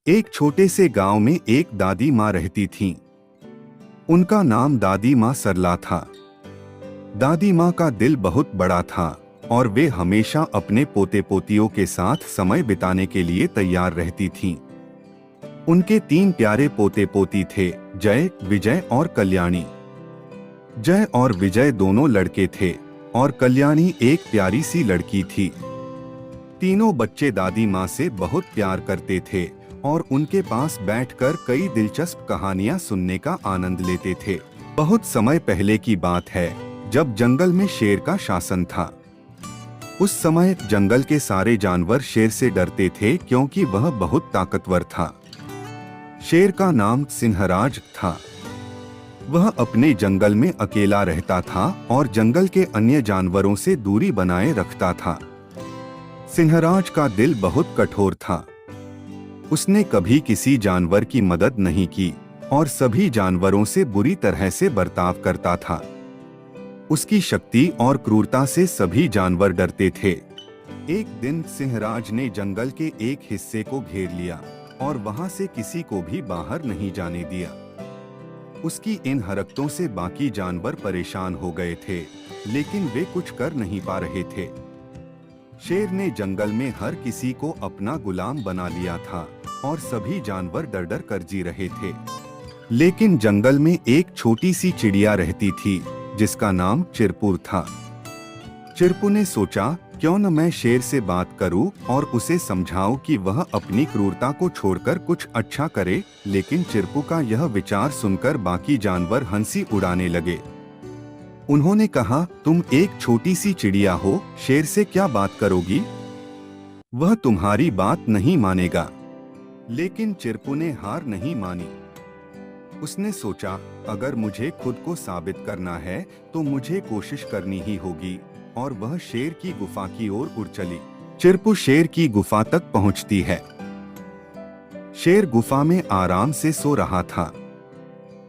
एक छोटे से गांव में एक दादी माँ रहती थीं। उनका नाम दादी माँ सरला था। दादी माँ का दिल बहुत बड़ा था और वे हमेशा अपने पोते पोतियों के साथ समय बिताने के लिए तैयार रहती थीं। उनके 3 प्यारे पोते पोती थे, जय, विजय और कल्याणी। जय और विजय दोनों लड़के थे और कल्याणी एक प्यारी सी लड़की थी। तीनों बच्चे दादी माँ से बहुत प्यार करते थे और उनके पास बैठकर कई दिलचस्प कहानियां सुनने का आनंद लेते थे। बहुत समय पहले की बात है, जब जंगल में शेर का शासन था। उस समय जंगल के सारे जानवर शेर से डरते थे क्योंकि वह बहुत ताकतवर था। शेर का नाम सिंहराज था। वह अपने जंगल में अकेला रहता था और जंगल के अन्य जानवरों से दूरी बनाए रखता था। सिंहराज का दिल बहुत कठोर था। उसने कभी किसी जानवर की मदद नहीं की और सभी जानवरों से बुरी तरह से बर्ताव करता था। उसकी शक्ति और क्रूरता से सभी जानवर डरते थे। एक दिन सिंहराज ने जंगल के एक हिस्से को घेर लिया और वहां से किसी को भी बाहर नहीं जाने दिया। उसकी इन हरकतों से बाकी जानवर परेशान हो गए थे, लेकिन वे कुछ कर नहीं पा रहे थे। शेर ने जंगल में हर किसी को अपना गुलाम बना लिया था और सभी जानवर डर डर कर जी रहे थे। लेकिन जंगल में एक छोटी सी चिड़िया रहती थी जिसका नाम चिरपुर था। चिरपू ने सोचा, क्यों न मैं शेर से बात करूं और उसे समझाऊं कि वह अपनी क्रूरता को छोड़कर कुछ अच्छा करे। लेकिन चिरपू का यह विचार सुनकर बाकी जानवर हंसी उड़ाने लगे। उन्होंने कहा, तुम एक छोटी सी चिड़िया हो, शेर से क्या बात करोगी? वह तुम्हारी बात नहीं मानेगा। लेकिन चिरपू ने हार नहीं मानी। उसने सोचा, अगर मुझे खुद को साबित करना है तो मुझे कोशिश करनी ही होगी, और वह शेर की गुफा की ओर उड़ चली। चिरपू शेर की गुफा तक पहुंचती है। शेर गुफा में आराम से सो रहा था।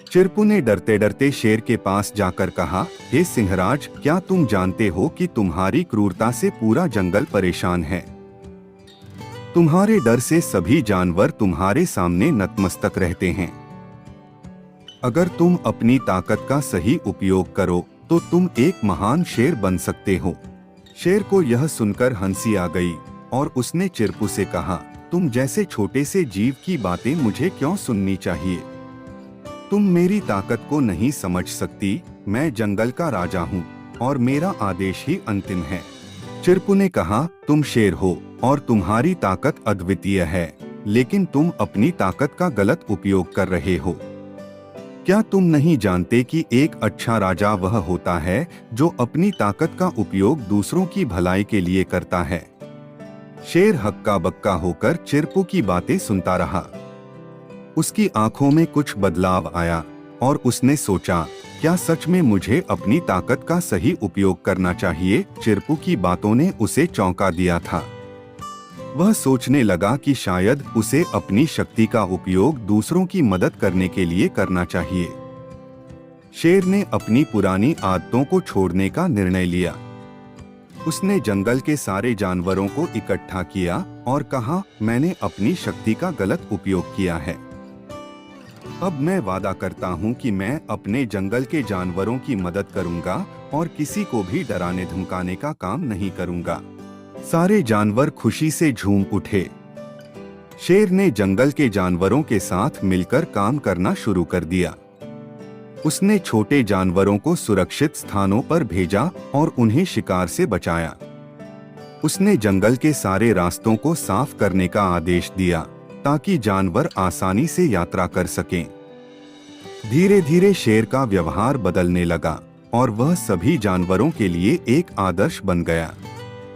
चिरपू ने डरते डरते शेर के पास जाकर कहा, हे सिंहराज, क्या तुम जानते हो कि तुम्हारी क्रूरता से पूरा जंगल परेशान है? तुम्हारे डर से सभी जानवर तुम्हारे सामने नतमस्तक रहते हैं। अगर तुम अपनी ताकत का सही उपयोग करो तो तुम एक महान शेर बन सकते हो। शेर को यह सुनकर हंसी आ गई और उसने चिरपू से कहा, तुम जैसे छोटे से जीव की बातें मुझे क्यों सुननी चाहिए? तुम मेरी ताकत को नहीं समझ सकती। मैं जंगल का राजा हूँ और मेरा आदेश ही अंतिम है। चिरपू ने कहा, तुम शेर हो और तुम्हारी ताकत अद्वितीय है, लेकिन तुम अपनी ताकत का गलत उपयोग कर रहे हो। क्या तुम नहीं जानते कि एक अच्छा राजा वह होता है जो अपनी ताकत का उपयोग दूसरों की भलाई के लिए करता है? शेर हक्का बक्का होकर चिरपू की बातें सुनता रहा। उसकी आंखों में कुछ बदलाव आया और उसने सोचा, क्या सच में मुझे अपनी ताकत का सही उपयोग करना चाहिए? चिरपू की बातों ने उसे चौंका दिया था। वह सोचने लगा कि शायद उसे अपनी शक्ति का उपयोग दूसरों की मदद करने के लिए करना चाहिए। शेर ने अपनी पुरानी आदतों को छोड़ने का निर्णय लिया। उसने जंगल के सारे जानवरों को इकट्ठा किया और कहा, मैंने अपनी शक्ति का गलत उपयोग किया है। अब मैं वादा करता हूँ कि मैं अपने जंगल के जानवरों की मदद करूंगा और किसी को भी डराने धमकाने का काम नहीं करूंगा। सारे जानवर खुशी से झूम उठे। शेर ने जंगल के जानवरों के साथ मिलकर काम करना शुरू कर दिया। उसने छोटे जानवरों को सुरक्षित स्थानों पर भेजा और उन्हें शिकार से बचाया। उसने जंगल के सारे रास्तों को साफ करने का आदेश दिया ताकि जानवर आसानी से यात्रा कर सकें। धीरे धीरे शेर का व्यवहार बदलने लगा और वह सभी जानवरों के लिए एक आदर्श बन गया।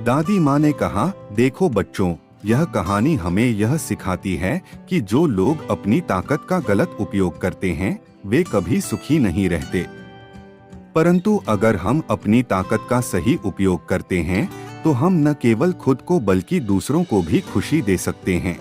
दादी माँ ने कहा, देखो बच्चों, यह कहानी हमें यह सिखाती है कि जो लोग अपनी ताकत का गलत उपयोग करते हैं वे कभी सुखी नहीं रहते। परंतु अगर हम अपनी ताकत का सही उपयोग करते हैं तो हम न केवल खुद को बल्कि दूसरों को भी खुशी दे सकते हैं।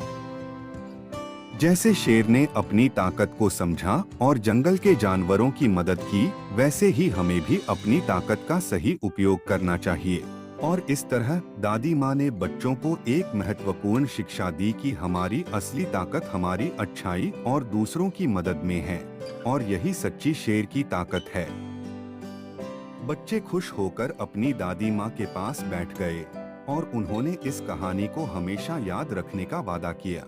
जैसे शेर ने अपनी ताकत को समझा और जंगल के जानवरों की मदद की, वैसे ही हमें भी अपनी ताकत का सही उपयोग करना चाहिए। और इस तरह दादी माँ ने बच्चों को एक महत्वपूर्ण शिक्षा दी कि हमारी असली ताकत हमारी अच्छाई और दूसरों की मदद में है, और यही सच्ची शेर की ताकत है। बच्चे खुश होकर अपनी दादी माँ के पास बैठ गए और उन्होंने इस कहानी को हमेशा याद रखने का वादा किया।